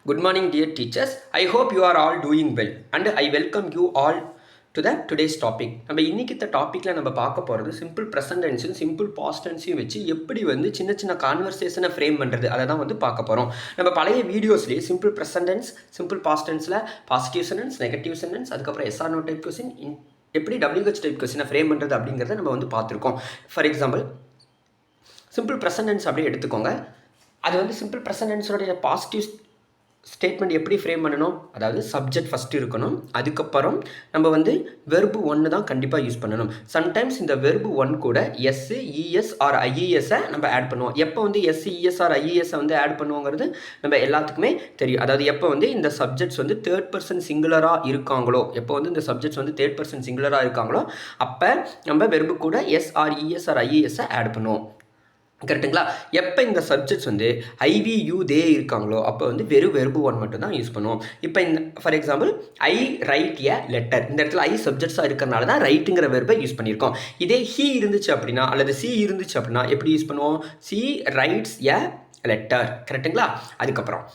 Good morning, dear teachers. I hope you are all doing well and I welcome you all to the today's topic. நம்ம இன்னைக்கு இந்த டாப்பிக்கில் நம்ம பார்க்க போகிறது சிம்பிள் ப்ரெசன்ட் டென்ஸும் சிம்பிள் பாஸ்ட் டென்ஸையும் வச்சு எப்படி வந்து சின்ன சின்ன கான்வர்சேஷனை ஃப்ரேம் பண்ணுறது அதை தான் வந்து பார்க்க போகிறோம். நம்ம பழைய வீடியோஸ்லேயே simple present tense, simple past டென்ஸில் பாசிட்டிவ் சென்டென்ஸ், நெகட்டிவ் சென்டென்ஸ், அதுக்கப்புறம் எஸ்ஆர் நோ டைப் கொஸ்டின், எப்படி WH டைப் கொஸ்டினை ஃப்ரேம் பண்ணுறது அப்படிங்கிறத நம்ம வந்து பார்த்துருக்கோம். For example simple present tense அப்படியே எடுத்துக்கோங்க. அது வந்து சிம்பிள் ப்ரெசன்ட் டென்ஸோடைய பாசிட்டிவ் ஸ்டேட்மெண்ட் எப்படி ஃப்ரேம் பண்ணணும், அதாவது சப்ஜெக்ட் ஃபஸ்ட்டு இருக்கணும், அதுக்கப்புறம் நம்ம வந்து வெர்பு ஒன்று தான் கண்டிப்பாக யூஸ் பண்ணணும். சம்டைம்ஸ் இந்த வெர்பு ஒன் கூட எஸ், இஎஸ் ஆர் ஐஇஎஸை நம்ம ஆட் பண்ணுவோம். எப்போ வந்து எஸ், இஎஸ் ஆர் ஐஇஎஸை வந்து ஆட் பண்ணுவோங்கிறது நம்ம எல்லாத்துக்குமே தெரியும். அதாவது எப்போ வந்து இந்த சப்ஜெக்ட்ஸ் வந்து தேர்ட் பர்சன் சிங்குலராக இருக்காங்களோ, எப்போ வந்து இந்த சப்ஜெக்ட்ஸ் வந்து தேர்ட் பர்சன் சிங்குலராக இருக்காங்களோ அப்போ நம்ம வெர்பு கூட எஸ் ஆர் இஎஸ் ஆர் ஐஇஎஸை ஆட் பண்ணுவோம். கரெக்டுங்களா? எப்போ இந்த சப்ஜெக்ட்ஸ் வந்து ஐவி யூ தே இருக்காங்களோ அப்போ வந்து வெறும் வெர்பு ஒன் மட்டும் தான் யூஸ் பண்ணுவோம். இப்போ இந்த for example I write a letter, இந்த இடத்துல ஐ சப்ஜெக்ட்ஸாக இருக்கிறனால தான் ரைட்டுங்கிற வெர்பை யூஸ் பண்ணியிருக்கோம். இதே ஹீ இருந்துச்சு அப்படின்னா அல்லது சி இருந்துச்சு அப்படின்னா எப்படி யூஸ் பண்ணுவோம்? She writes a letter. கரெக்டுங்களா? அதுக்கப்புறம்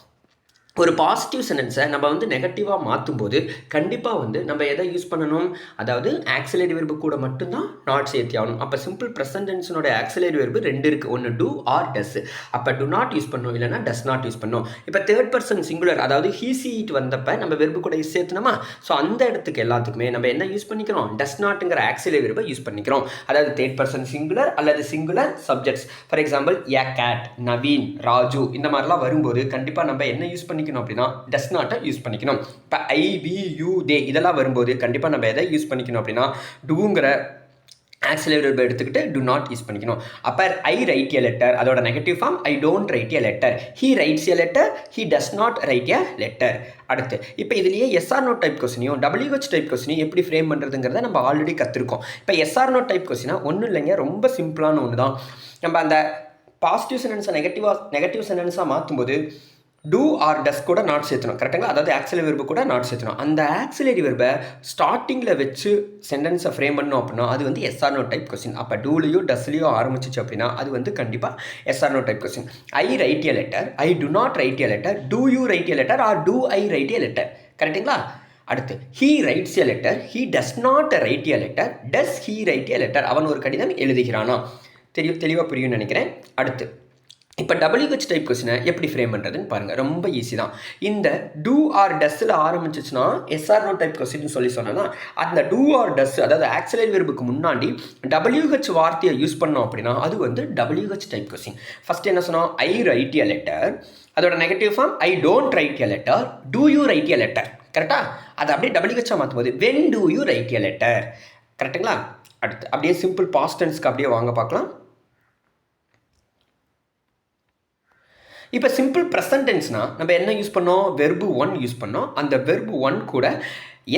ஒரு பாசிட்டிவ் சென்டென்ஸை நம்ம வந்து நெகட்டிவாக மாற்றும் போது கண்டிப்பாக வந்து நம்ம எதை யூஸ் பண்ணணும், அதாவது ஆக்சிலரி வெர்பு கூட மட்டும்தான் நாட் சேர்த்தி ஆகணும். அப்போ சிம்பிள் ப்ரெசன்ட் டென்ஸினோட ஆக்சிலரி வெர்பு ரெண்டு இருக்குது, ஒன்று டூ ஆர் டஸ். அப்போ டு நாட் யூஸ் பண்ணணும், இல்லைனா டஸ் நாட் யூஸ் பண்ணணும். இப்போ தேர்ட் பர்சன் சிங்குலர், அதாவது ஹீ சி இட் வந்தப்போ நம்ம வெர்பு கூட சேர்த்துனோமா, ஸோ அந்த இடத்துக்கு எல்லாத்துக்குமே நம்ம என்ன யூஸ் பண்ணிக்கிறோம்? டஸ் நாட்டுங்கிற ஆக்சிலரி வெர்பை யூஸ் பண்ணிக்கிறோம். அதாவது தேர்ட் பர்சன் சிங்குலர் அல்லது singular subjects. For example a gate, Naveen, Raju இந்த மாதிரிலாம் வரும்போது கண்டிப்பாக நம்ம என்ன யூஸ் பண்ணிக்கணும் அப்படின்னா டஸ் நாட்டை யூஸ் பண்ணிக்கணும். இப்போ ஐ வி யூ தே இதெல்லாம் வரும்போது கண்டிப்பாக நம்ம எதை யூஸ் பண்ணிக்கணும் அப்படின்னா டூங்கிற ஆக்சிலரி வெர்பை எடுத்துக்கிட்டு டு நாட் யூஸ் பண்ணிக்கணும். அப்போ ஐ ரைட் எ லெட்டர், அதோட negative form I don't write a letter. He writes a letter, he does not write a letter. அடுத்து இப்போ இதுலேயே எஸ்ஆர் நோ டைப் கொஸ்டினையும் WH டைப் கொஸ்டினையும் எப்படி ஃப்ரேம் பண்ணுறதுங்கிறத நம்ம ஆல்ரெடி கற்றுருக்கோம். இப்போ எஸ்ஆர் நோ டைப் கொஸ்டினா ஒன்றும் இல்லைங்க, ரொம்ப சிம்பிளான ஒன்று தான். நம்ம அந்த பாசிட்டிவ் சென்டென்ஸை நெகட்டிவ் சென்டென்ஸாக மாற்றும்போது டூ ஆர் டஸ் கூட நாட் சேர்த்தணும். கரெக்டுங்களா? அதாவது ஆக்சிலரி வெர்பு கூட நாட் சேர்த்தணும். அந்த ஆக்சிலரி வெர்பை ஸ்டார்டிங்கில் வச்சு சென்டென்ஸை ஃப்ரேம் பண்ணோம் அப்படின்னா அது வந்து எஸ்ஆர் நோ டைப் கொஸ்டின். அப்போ டூலையோ டஸ்லையோ ஆரம்பிச்சிச்சு அப்படின்னா அது வந்து கண்டிப்பாக yes or no type question. I write a letter, I do not write a letter, do you write a letter or do I write a letter. கரெக்டுங்களா? அடுத்து he writes a letter, he does not write a letter, does he write a letter. அவன் ஒரு கடிதம் எழுதுகிறானா? தெளிவாக புரியும்னு நினைக்கிறேன். அடுத்து இப்போ WH டைப் கொஸ்டினை எப்படி ஃப்ரேம் பண்ணுறதுன்னு பாருங்கள், ரொம்ப ஈஸி தான். இந்த டூ ஆர் டஸ்ஸில் ஆரம்பிச்சிச்சுன்னா எஸ்ஆர் நோ டைப் கொஸ்டின்னு சொன்னோன்னா அந்த டூ ஆர் டஸ், அதாவது ஆக்சிலரி வெர்புக்கு முன்னாடி WH வார்த்தையை யூஸ் பண்ணோம் அப்படின்னா அது வந்து WH டைப் கொஸ்டின். ஃபஸ்ட் என்ன சொன்னோம்? ஐ ரைட் எ லெட்டர், அதோட negative form I don't write a letter, do you write a letter. கரெக்டாக? அதை அப்படியே WH மாற்றும் போது when do you write a letter. கரெக்டுங்களா? அடுத்து அப்படியே சிம்பிள் பாஸ்ட் டென்ஸ்க்கு அப்படியே வாங்க பார்க்கலாம். இப்போ சிம்பிள் ப்ரெசன்ட் டென்ஸ்னால் நம்ம என்ன யூஸ் பண்ணோம்? வெர்பு ஒன் யூஸ் பண்ணோம். அந்த வெர்பு ஒன் கூட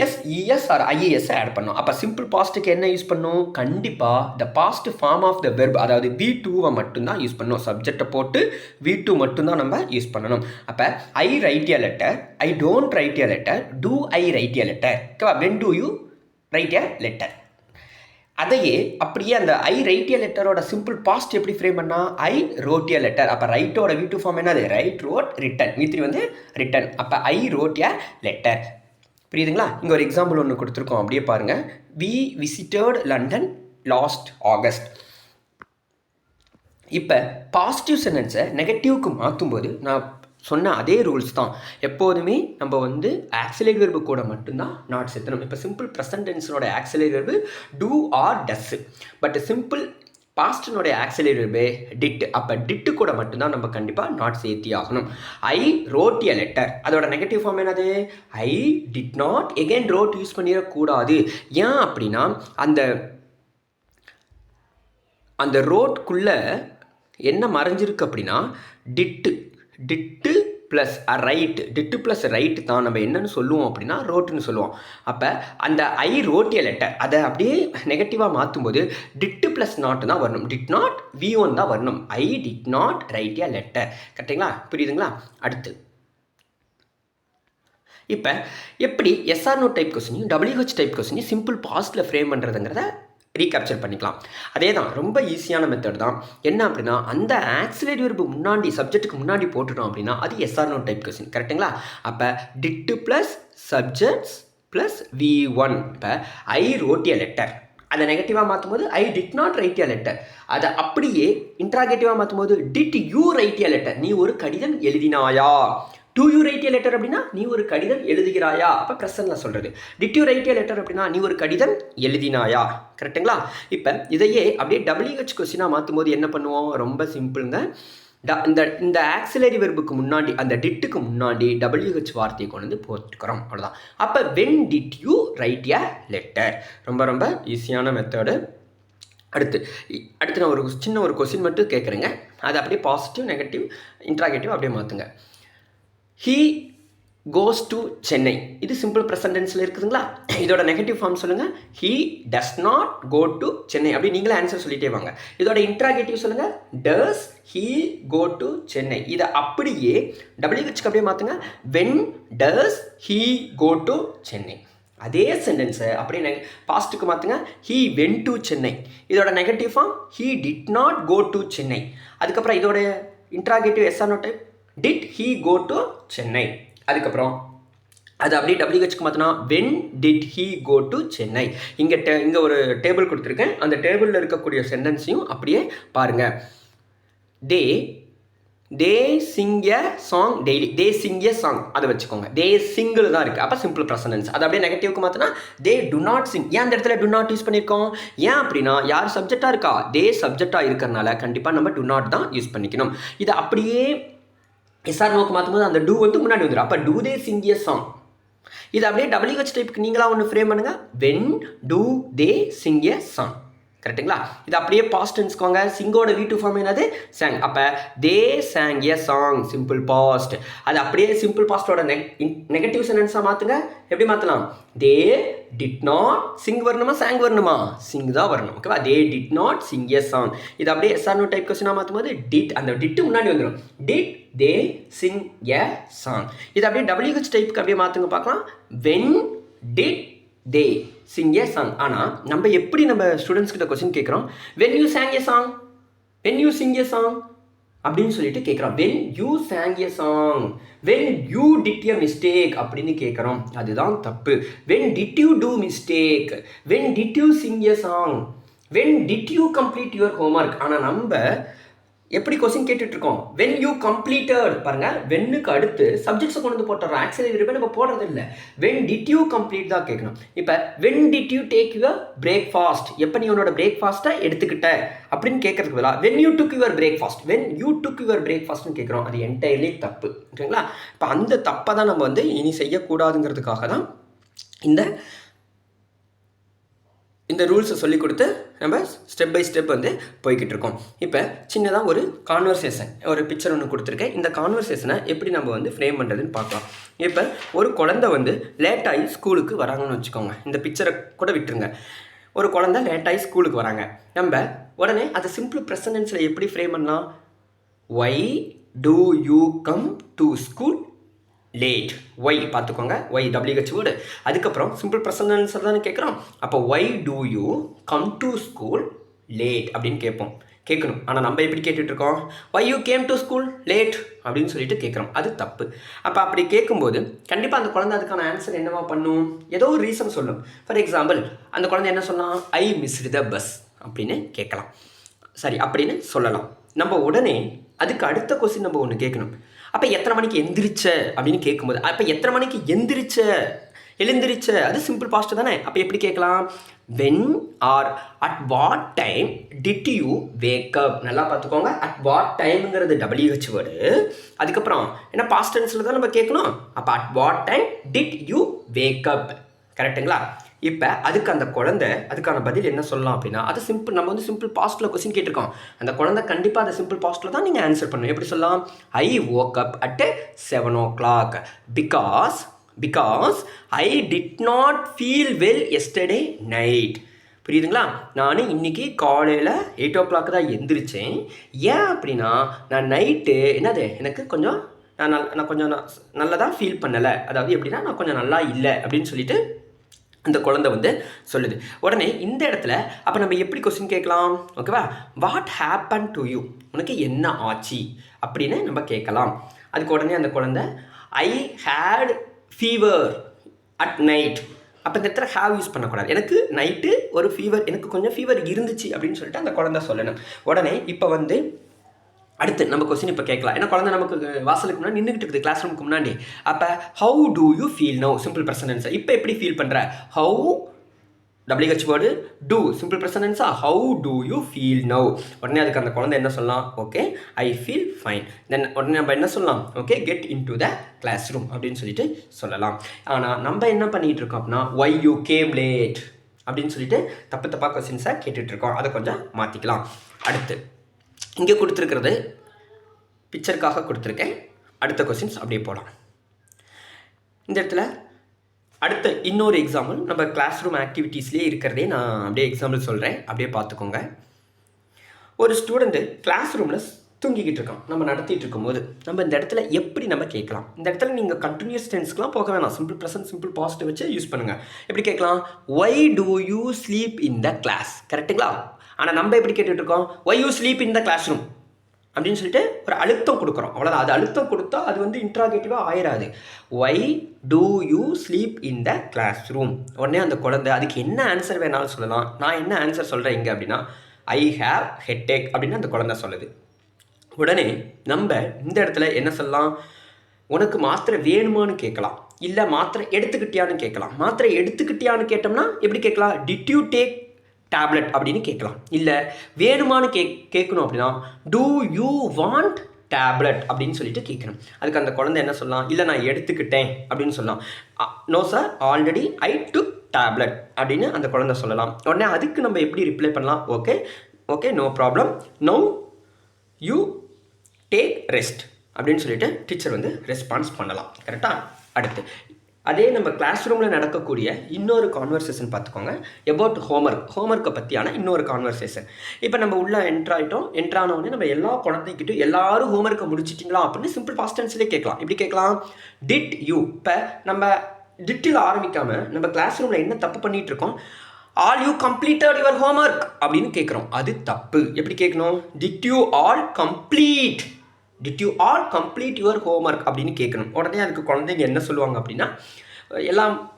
S, ES or IES add பண்ணோம். அப்போ சிம்பிள் பாஸ்ட்டுக்கு என்ன யூஸ் பண்ணோம்? கண்டிப்பாக the past form of the verb, அதாவது V2வை மட்டும்தான் யூஸ் பண்ணணும். சப்ஜெக்டை போட்டு V2 மட்டும்தான் நம்ம யூஸ் பண்ணணும். அப்போ I write a letter, I don't write a letter, do I write a letter. ஓகேவா? When do you write a letter. அதையே அப்படியே அந்த ஐ ரைட் எ லெட்டரோட சிம்பிள் பாஸ்ட் எப்படி ஃப்ரேம் பண்ணால் ஐ ரோட் எ லெட்டர். அப்போ ரைட்டோட V2 ஃபார்ம் என்னது? Write, wrote, written. V3 வந்து ரிட்டன். அப்போ ஐ ரோட் எ லெட்டர். புரியுதுங்களா? இங்கே ஒரு எக்ஸாம்பிள் ஒன்று கொடுத்துருக்கோம், அப்படியே பாருங்கள். We visited London last August. இப்போ பாசிட்டிவ் சென்டென்ஸை நெகட்டிவ்க்கு மாற்றும்போது நான் சொன்ன அதே ரூல்ஸ் தான். எப்போதுமே நம்ம வந்து ஆக்சிலரி வெர்பு கூட மட்டும்தான் நாட் சேர்த்தணும். இப்போ சிம்பிள் ப்ரெசன்ட் டென்ஸினோட auxiliary verb do or does, but simple பாஸ்டினுடைய ஆக்சிலரி வெர்பு டிட். அப்போ டிட்டு கூட மட்டும்தான் நம்ம கண்டிப்பாக நாட் சேர்த்தி ஆகணும். ஐ ரோட் எ லெட்டர், அதோட நெகட்டிவ் ஃபார்ம் என்னது? I did not. Again wrote use பண்ணிடக்கூடாது. ஏன் அப்படின்னா அந்த ரோட்குள்ளே என்ன மறைஞ்சிருக்கு அப்படின்னா did plus write, did plus write தான் நம்ம என்னன்னு சொல்லுவோம் அப்படின்னா ரோட்டுன்னு சொல்லுவோம். அப்போ அந்த ஐ ரோட் எ லெட்டர் அதை அப்படியே நெகட்டிவாக மாற்றும்போது டிட்டு ப்ளஸ் நாட் தான் வரணும், டிட் நாட் V1 தான் வரணும். I did not write a letter. கரெக்டுங்களா? புரியுதுங்களா? அடுத்து இப்போ எப்படி எஸ்ஆர் நோ டைப் கொஸ்டினையும் WH டைப் கொஸ்டினையும் சிம்பிள் பாஸ்ட்டில் ஃப்ரேம் பண்ணுறதுங்கிறத ரீகேப்சர் பண்ணிக்கலாம். அதே தான் ரொம்ப ஈஸியான மெத்தட் தான். என்ன அப்படின்னா அந்த ஆக்சிலரி வெர்பு முன்னாடி சப்ஜெக்ட்டுக்கு முன்னாடி போட்டுட்டோம் அப்படின்னா அது எஸ்ஆர் நோ டைப் கொஸ்டின். கரெக்டுங்களா? அப்போ டிட்டு ப்ளஸ் சப்ஜெக்ட்ஸ் ப்ளஸ் V1. இப்போ ஐ ரோட் எ லெட்டர், அதை நெகட்டிவாக மாற்றும் போது I did not write a letter. அதை அப்படியே இன்ட்ராகேட்டிவாக மாற்றும் போது did you write a letter, நீ ஒரு கடிதம் எழுதினாயா. Do you write a letter அப்படின்னா நீ ஒரு கடிதம் எழுதுகிறாயா, அப்போ ப்ரெசன்ட்ல சொல்கிறது. Did you write a letter அப்படின்னா நீ ஒரு கடிதம் எழுதினாயா. கரெக்டுங்களா? இப்போ இதையே அப்படியே WH கொஸ்டினாக மாற்றும் போது என்ன பண்ணுவோம்? ரொம்ப சிம்பிளுங்க. இந்த ஆக்சிலரி வெர்புக்கு முன்னாடி அந்த டிட்டுக்கு முன்னாடி WH வார்த்தையை கொண்டு வந்து போட்டுக்கிறோம், அவ்வளோதான். அப்போ when did you write a letter. ரொம்ப ரொம்ப ஈஸியான மெத்தடு. அடுத்து நான் ஒரு சின்ன ஒரு கொஸ்டின் மட்டும் கேட்குறேங்க. அது அப்படியே பாசிட்டிவ் நெகட்டிவ் இன்ட்ராகேட்டிவ் அப்படியே மாற்றுங்க. ஹீ கோஸ் டு சென்னை, இது சிம்பிள் ப்ரெசன்ட் டென்ஸில் இருக்குதுங்களா? இதோட நெகட்டிவ் ஃபார்ம் சொல்லுங்கள். He does not go to Chennai, அப்படி நீங்களே ஆன்சர் சொல்லிட்டே வாங்க. இதோட இன்ட்ராகேட்டிவ் சொல்லுங்கள். Does he go to Chennai. இதை அப்படியே WHக்கு அப்படியே மாற்றுங்க. When does he go to Chennai. அதே சென்டென்ஸை அப்படியே பாஸ்ட்டுக்கு மாற்றுங்க. He went to Chennai. இதோட negative form he did not go to Chennai. அதுக்கப்புறம் இதோட interrogative yes or no type did he go to Chennai. அதுக்கப்புறம் அது அப்படியே WHக்கு மாற்றினா when did he go to Chennai. இங்கே ஒரு டேபிள் கொடுத்துருக்கேன். அந்த டேபிளில் இருக்கக்கூடிய சென்டென்ஸையும் அப்படியே பாருங்கள். They sing a song daily. They sing a song, அதை வச்சுக்கோங்க. தே சிங்கிள் தான் இருக்குது, அப்போ சிம்பிள் ப்ரெசன்டென்ஸ். அது அப்படியே நெகட்டிவ்க்கு மாற்றினா தே டு நாட் சிங். ஏன் அந்த இடத்துல டு நாட் யூஸ் பண்ணியிருக்கோம்? ஏன் அப்படின்னா யார் சப்ஜெக்டாக இருக்கா? தே சப்ஜெக்டாக இருக்கிறனால கண்டிப்பாக நம்ம டு நாட் தான் யூஸ் பண்ணிக்கணும். இதை அப்படியே எஸ்ஆர் நோக்கு மாற்றும் போது அந்த டூ வந்து முன்னாடி வந்துடும். அப்போ do they sing a song. இது அப்படியே WH டைப்புக்கு நீங்களாக ஒன்று ஃப்ரேம் பண்ணுங்கள். When do they sing a song. கரெக்டுங்களா? இது அப்படியே பாஸ்ட் டென்ஸ்க்கோங்க. சிங்கோட V2 ஃபார்ம் என்னது? சாங். அப்போ they sang a song, simple past. அது அப்படியே சிம்பிள் பாஸ்டோட நெகட்டிவ் சென்டென்ஸாக மாற்றுங்க. எப்படி மாற்றலாம்? தே டிட் நாட் சிங் வரணுமா சாங் வரணுமா? சிங் தான் வரணும். ஓகேவா? They did not Singh a song. இது அப்படியே எஸ்ஆர் நோ டைப் கொஸ்டினாக மாற்றும் போது டிட், அந்த டிட்டு முன்னாடி வந்துடும். Did they sing a song. இது அப்படியே WH டைப்புக்கு அப்படியே மாற்றுங்க பார்க்கலாம். When did they sing a song. ஆனால் நம்ம எப்படி நம்ம ஸ்டூடெண்ட்ஸ் கிட்ட கொஸ்டின் கேட்குறோம்? When you sang a song, when you sing a song அப்படின்னு சொல்லிட்டு கேட்குறோம். When you sang a song, when you did a mistake அப்படின்னு கேட்குறோம். அதுதான் தப்பு. When did you do mistake, when did you sing a song, when did you complete your homework. ஆனால் நம்ம எப்படி கொஸ்டின் கேட்டுட்டு இருக்கோம்? When you completed. பாருங்க, வென்னுக்கு அடுத்து சப்ஜெக்ட்ஸை கொண்டு வந்து போட்டுறோம். ஆக்சுவலி வெர்பை நம்ம போடுறது இல்லை. வென் டிட் யூ கம்ப்ளீட் தான் கேட்கணும். இப்போ when did you take your breakfast, எப்போ நீ உன்னோட பிரேக்ஃபாஸ்ட்டை எடுத்துக்கிட்ட அப்படின்னு கேட்கறதுக்கு பதிலாக when you took your breakfast, when you took your பிரேக்ஃபாஸ்ட்னு கேட்குறோம். அது என்டையர்லி தப்பு. ஓகேங்களா? இப்போ அந்த தப்பை தான் நம்ம வந்து இனி செய்யக்கூடாதுங்கிறதுக்காக தான் இந்த ரூல்ஸை சொல்லி கொடுத்து நம்ம ஸ்டெப் பை ஸ்டெப் வந்து போய்கிட்டு இருக்கோம். இப்போ சின்னதாக ஒரு கான்வர்சேஷன், ஒரு பிக்சர் ஒன்று கொடுத்துருக்கேன். இந்த கான்வர்சேஷனை எப்படி நம்ம வந்து ஃப்ரேம் பண்ணுறதுன்னு பார்க்கலாம். இப்போ ஒரு குழந்தை வந்து லேட்டாகி ஸ்கூலுக்கு வராங்கன்னு வச்சுக்கோங்க. இந்த பிக்சரை கூட விட்டுருங்க. ஒரு குழந்தை லேட்டாகி ஸ்கூலுக்கு வராங்க. நம்ம உடனே அதை சிம்பிள் ப்ரெசன்டென்ஸில் எப்படி ஃப்ரேம் பண்ணலாம்? Why do you come to school late. Why பார்த்துக்கோங்க, ஒய் WH வேர்டு. அதுக்கப்புறம் சிம்பிள் ப்ரெசன்ட் டென்ஸ் தானே கேட்குறோம். அப்போ why do you come to school late அப்படின்னு கேட்கணும். ஆனால் நம்ம எப்படி கேட்டுட்ருக்கோம்? Why you came to school late அப்படின்னு சொல்லிட்டு கேட்குறோம். அது தப்பு. அப்போ அப்படி கேட்கும்போது கண்டிப்பாக அந்த குழந்தை அதுக்கான ஆன்சர் என்னவா பண்ணும்? ஏதோ ஒரு ரீசன் சொல்லும். ஃபார் எக்ஸாம்பிள், அந்த குழந்தை என்ன சொல்லலாம்? ஐ மிஸ்டு த பஸ் அப்படின்னு கேட்கலாம். சரி, அப்படின்னு சொல்லலாம். நம்ம உடனே அதுக்கு அடுத்த கொஸ்டின் நம்ம ஒன்று கேட்கணும். அப்போ எத்தனை மணிக்கு எந்திரிச்ச அப்படின்னு கேட்கும்போது, அப்போ எத்தனை மணிக்கு எழுந்திரிச்ச அது சிம்பிள் பாஸ்ட் தானே. அப்போ எப்படி கேட்கலாம்? When or at what time did you wake up. நல்லா பார்த்துக்கோங்க, அட் வாட் டைம்ங்கிறது WH வேர்டு. அதுக்கப்புறம் என்ன பாஸ்ட் டென்ஸில் தான் நம்ம கேட்கணும். அப்போ at what time did you wake up. கரெக்டுங்களா? இப்போ அதுக்கான பதில் என்ன சொல்லலாம் அப்படின்னா, அது சிம்பிள். நம்ம வந்து சிம்பிள் பாஸ்ட்டில் கொஸ்டின் கேட்டிருக்கோம். அந்த குழந்தை கண்டிப்பாக அதை சிம்பிள் பாஸ்ட்டில் தான் நீங்கள் ஆன்சர் பண்ணணும். எப்படி சொல்லலாம்? ஐ woke up at 7 o'clock because I did not feel well yesterday night. புரியுதுங்களா? நான் இன்னைக்கு காலையில் 8 o'clock தான் எந்திரிச்சேன். ஏன் அப்படின்னா நான் நைட்டு எனக்கு கொஞ்சம் நான் கொஞ்சம் நல்லதாக ஃபீல் பண்ணலை. அதாவது எப்படின்னா நான் கொஞ்சம் நல்லா இல்லை அப்படின்னு சொல்லிட்டு அந்த குழந்தை வந்து சொல்லுது. உடனே இந்த இடத்துல அப்போ நம்ம எப்படி கொஸ்டின் கேட்கலாம்? ஓகேவா, வாட் ஹேப்பன் டு யூ, உனக்கு என்ன ஆச்சு அப்படின்னு நம்ம கேட்கலாம். அதுக்கு உடனே அந்த குழந்தை ஐ ஹேட் ஃபீவர் அட் நைட். அப்போ இந்த இடத்துல ஹேவ் யூஸ் பண்ணக்கூடாது. எனக்கு நைட்டு ஒரு ஃபீவர், எனக்கு கொஞ்சம் ஃபீவர் இருந்துச்சு அப்படின்னு சொல்லிட்டு அந்த குழந்தை சொல்லணும். உடனே இப்போ வந்து அடுத்து நம்ம கொஸ்டின் இப்போ கேட்கலாம். ஏன்னா குழந்தை நமக்கு வாசலுக்கு முன்னாடி நின்றுக்கிட்டு இருக்குது, கிளாஸ் ரூமுக்கு முன்னாடி. அப்போ how do you feel no, simple present tense. இப்போ எப்படி ஃபீல் பண்ணுற? How WH word do, simple ப்ரெசன்டென்ஸா, how do you feel no. உடனே அதுக்கு அந்த குழந்தை என்ன சொல்லலாம்? Okay I feel fine. Then உடனே நம்ம என்ன சொல்லலாம்? Okay get into the class room அப்படின்னு சொல்லிட்டு சொல்லலாம். ஆனால் நம்ம என்ன பண்ணிகிட்டு இருக்கோம் அப்படின்னா ஒய் யூ கேம் லேட் அப்படின்னு சொல்லிட்டு தப்பாக கொஸ்டின்ஸாக கேட்டுட்ருக்கோம். அதை கொஞ்சம் மாற்றிக்கலாம். அடுத்து இங்கே கொடுத்துருக்கிறது பிக்சருக்காக கொடுத்துருக்கேன். அடுத்த கொஸ்டின்ஸ் அப்படியே போகலாம். இந்த இடத்துல அடுத்த இன்னொரு எக்ஸாம்பிள் நம்ம கிளாஸ் ரூம் ஆக்டிவிட்டீஸ்லேயே இருக்கிறதே நான் அப்படியே எக்ஸாம்பிள் சொல்கிறேன், அப்படியே பார்த்துக்கோங்க. ஒரு ஸ்டூடெண்ட்டு கிளாஸ் ரூமில் தூங்கிக்கிட்டு இருக்கான். நம்ம நடத்திட்டு இருக்கும்போது நம்ம இந்த இடத்துல எப்படி நம்ம கேட்கலாம்? இந்த இடத்துல நீங்கள் கண்டினியூஸ் டென்ஸ்க்குலாம் போக வேணாம், சிம்பிள் ப்ரெசன்ட் சிம்பிள் பாஸ்ட் வச்சு யூஸ் பண்ணுங்கள். எப்படி கேட்கலாம்? Why do you sleep in the class, கரெக்டுங்களா? ஆனால் நம்ம எப்படி கேட்டுட்டு இருக்கோம்? Why you sleep in the class room அப்படின்னு சொல்லிட்டு ஒரு அழுத்தம் கொடுக்குறோம், அவ்வளோதான். அது அழுத்தம் கொடுத்தா அது வந்து இன்ட்ராகேட்டிவாக ஆயிடாது. Why do you sleep in the class room. உடனே அந்த குழந்தை அதுக்கு என்ன ஆன்சர் வேணாலும் சொல்லலாம். நான் என்ன ஆன்சர் சொல்கிறேன் இங்கே அப்படின்னா ஐ ஹேவ் ஹெட்டேக் அப்படின்னு அந்த குழந்தை சொல்லுது. உடனே நம்ம இந்த இடத்துல என்ன சொல்லலாம்? உனக்கு மாத்திரை வேணுமான்னு கேட்கலாம், இல்லை மாத்திரை எடுத்துக்கிட்டியான்னு கேட்கலாம். மாத்திரை எடுத்துக்கிட்டியான்னு கேட்டோம்னா எப்படி கேட்கலாம்? டிட் யூ டேக் டேப்லெட் அப்படின்னு கேட்கலாம். இல்லை வேணுமான்னு கேட்கணும் அப்படின்னா டூ யூ வாண்ட் டேப்லெட் அப்படின்னு சொல்லிட்டு கேட்கணும். அதுக்கு அந்த குழந்தை என்ன சொல்லலாம்? இல்லை நான் எடுத்துக்கிட்டேன் அப்படின்னு சொல்லலாம். No sir already I took tablet அப்படின்னு அந்த குழந்தை சொல்லலாம். உடனே அதுக்கு நம்ம எப்படி ரிப்ளை பண்ணலாம்? Okay okay no problem, no you take rest அப்படின்னு சொல்லிட்டு டீச்சர் வந்து ரெஸ்பான்ஸ் பண்ணலாம். கரெக்டாக? அடுத்து அதே நம்ம கிளாஸ் ரூமில் நடக்கக்கூடிய இன்னொரு கான்வர்சேஷன் பார்த்துக்கோங்க. எபவுட் ஹோம்ஒர்க்கை பற்றியான இன்னொரு கான்வர்சேஷன். இப்போ நம்ம உள்ளே என்ட்ரானோடனே நம்ம எல்லா குழந்தைகிட்டும் எல்லாரும் ஹோம்ஒர்க்கை முடிச்சிட்டிங்களா அப்படின்னு சிம்பிள் பாஸ்ட் டென்ஸ்லேயே கேட்கலாம். இப்படி கேட்கலாம், டிட் யூ. இப்போ நம்ம டிட்டில் ஆரம்பிக்காமல் நம்ம கிளாஸ் ரூமில் என்ன தப்பு பண்ணிகிட்டு இருக்கோம்? All you completed your homework அப்படின்னு கேட்குறோம். அது தப்பு. எப்படி கேட்கணும்? Did you all complete your homework அப்படின்னு கேட்கணும். உடனே அதுக்கு குழந்தைங்க என்ன சொல்லுவாங்க அப்படின்னா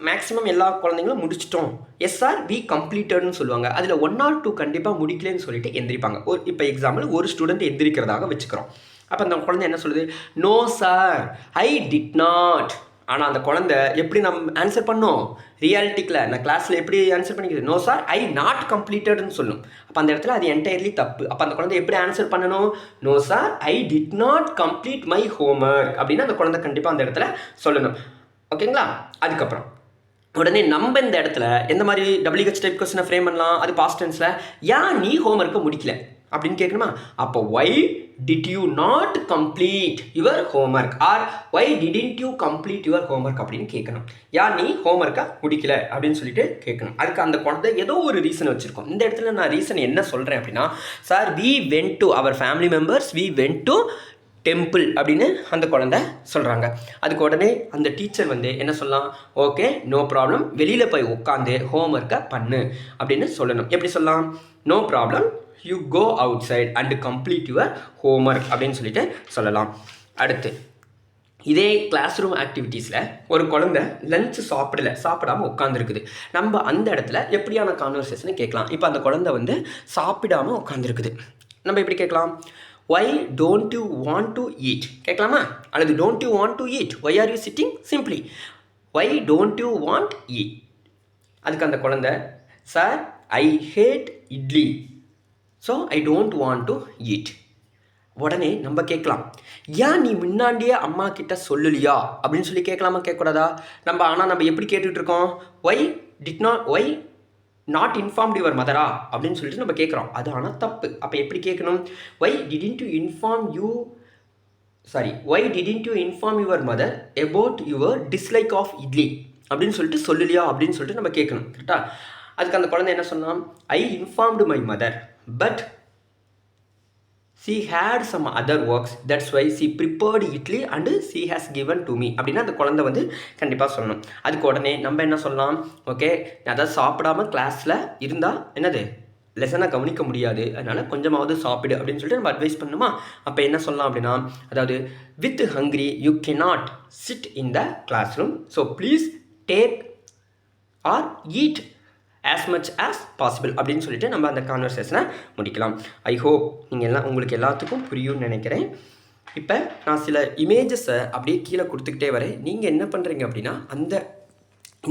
மேக்ஸிமம் எல்லா குழந்தைங்களும் முடிச்சிட்டோம், எஸ் சார் வி கம்ப்ளீட்டட்னு சொல்லுவாங்க. அதில் 1 or 2 கண்டிப்பாக முடிக்கலன்னு சொல்லிட்டு எந்திரிப்பாங்க. இப்போ எக்ஸாம்பிள் ஒரு ஸ்டூடெண்ட் எந்திரிக்கிறதாக வச்சுக்கிறோம். அப்போ அந்த குழந்தை என்ன சொல்லுது? No sir I did not. ஆனால் அந்த குழந்தை எப்படி நம்ம ஆன்சர் பண்ணோம்? ரியாலிட்டிக்கில் நான் கிளாஸில் எப்படி ஆன்சர் பண்ணிக்கிறது? நோ சார் ஐ நாட் கம்ப்ளீட்டட்னு சொல்லும். அப்போ அந்த இடத்துல அது என்டையர்லி தப்பு. அப்போ அந்த குழந்தை எப்படி ஆன்சர் பண்ணணும்? No sir I did not complete my homework அப்படின்னு அந்த குழந்தை கண்டிப்பாக அந்த இடத்துல சொல்லணும். ஓகேங்களா? அதுக்கப்புறம் உடனே நம்ம இந்த இடத்துல எந்த மாதிரி WH டைப் கொஸ்டினை ஃப்ரேம் பண்ணலாம்? அது பாஸ்ட் டென்ஸில் ஏன் நீ ஹோம்ஒர்க்கை முடிக்கல அப்படின்னு கேட்கணுமா? அப்போ why did you not complete your homework or why didn't you complete your homework அப்படின்னு கேட்கணும். யார் நீ ஹோம்ஒர்க்கை முடிக்கல அப்படின்னு சொல்லிட்டு கேட்கணும். அதுக்கு அந்த குழந்தை ஏதோ ஒரு ரீசன் வச்சுருக்கோம். இந்த இடத்துல நான் ரீசன் என்ன சொல்கிறேன் அப்படின்னா sir we went to our family members we went to temple அப்படின்னு அந்த குழந்தை சொல்கிறாங்க. அதுக்கு உடனே அந்த டீச்சர் வந்து என்ன சொல்லலாம்? ஓகே நோ ப்ராப்ளம், வெளியில் போய் உட்காந்து ஹோம்ஒர்க்கை பண்ணு அப்படின்னு சொல்லணும். எப்படி சொல்லலாம்? No problem you go outside and complete your homework அப்படின்னு சொல்லிட்டு சொல்லலாம். அடுத்து இதே கிளாஸ் ரூம் ஆக்டிவிட்டீஸில் ஒரு குழந்தை லஞ்ச் சாப்பிடாமல் உட்காந்துருக்குது. நம்ம அந்த இடத்துல எப்படியான கான்வர்சேஷனை கேட்கலாம்? இப்போ அந்த குழந்தை வந்து சாப்பிடாமல் உட்காந்துருக்குது. நம்ம எப்படி கேட்கலாம்? Why don't you want to eat கேட்கலாமா? அல்லது don't you want to eat why are you sitting? Simply why don't you want eat. அதுக்கு அந்த குழந்தை sir I hate idli so I don't want to eat. உடனே நம்ம கேட்கலாம், ஏன் நீ முன்னாடியே அம்மா கிட்ட சொல்லலையா அப்படின்னு சொல்லி கேட்கலாமா கேட்கக்கூடாதா? ஆனால் நம்ம எப்படி கேட்டுட்ருக்கோம்? ஒய் நாட் இன்ஃபார்ம்டு யுவர் மதரா அப்படின்னு சொல்லிட்டு நம்ம கேட்குறோம். அது ஆனால் தப்பு. அப்போ எப்படி கேட்கணும்? Why didn't you inform your mother about your dislike of idli அப்படின்னு சொல்லிட்டு சொல்லலையா அப்படின்னு சொல்லிட்டு நம்ம கேட்கணும். கரெக்டாக? அதுக்கு அந்த குழந்தை என்ன சொன்னால் I informed my mother but she had some other works, that's why she prepared idli and she has given to me அப்படின்னா அந்த குழந்தை வந்து கண்டிப்பாக சொல்லணும். அதுக்கு உடனே நம்ம என்ன சொல்லலாம், ஓகே அதாவது சாப்பிடாம கிளாஸில் இருந்தால் என்னது லெசனை கவனிக்க முடியாது, அதனால் கொஞ்சமாவது சாப்பிடு அப்படின்னு சொல்லிட்டு நம்ம அட்வைஸ் பண்ணணுமா. அப்போ என்ன சொல்லலாம் அப்படின்னா, அதாவது with hungry you cannot sit in the classroom, so please take or eat as much as possible அப்படின்னு சொல்லிட்டு நம்ம அந்த கான்வர்சேஷனை முடிக்கலாம். ஐ ஹோப் உங்களுக்கு எல்லாத்துக்கும் புரியும்னு நினைக்கிறேன். இப்போ நான் சில இமேஜஸை அப்படியே கீழே கொடுத்துக்கிட்டே வரேன். நீங்கள் என்ன பண்ணுறீங்க அப்படின்னா,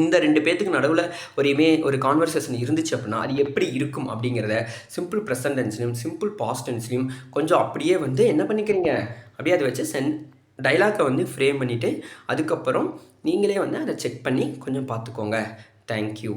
இந்த 2 பேத்துக்கு நடுவில் ஒரு கான்வர்சேஷன் இருந்துச்சு அப்படின்னா அது எப்படி இருக்கும் அப்படிங்கிறத சிம்பிள் ப்ரெசன்ட் டென்ஸ்லையும் சிம்பிள் பாஸ்ட் டென்ஸ்லையும் கொஞ்சம் அப்படியே வந்து என்ன பண்ணிக்கிறீங்க, அப்படியே அதை வச்சு டைலாக்கை வந்து ஃப்ரேம் பண்ணிவிட்டு அதுக்கப்புறம் நீங்களே வந்து அதை செக் பண்ணி கொஞ்சம் பார்த்துக்கோங்க. தேங்க்யூ.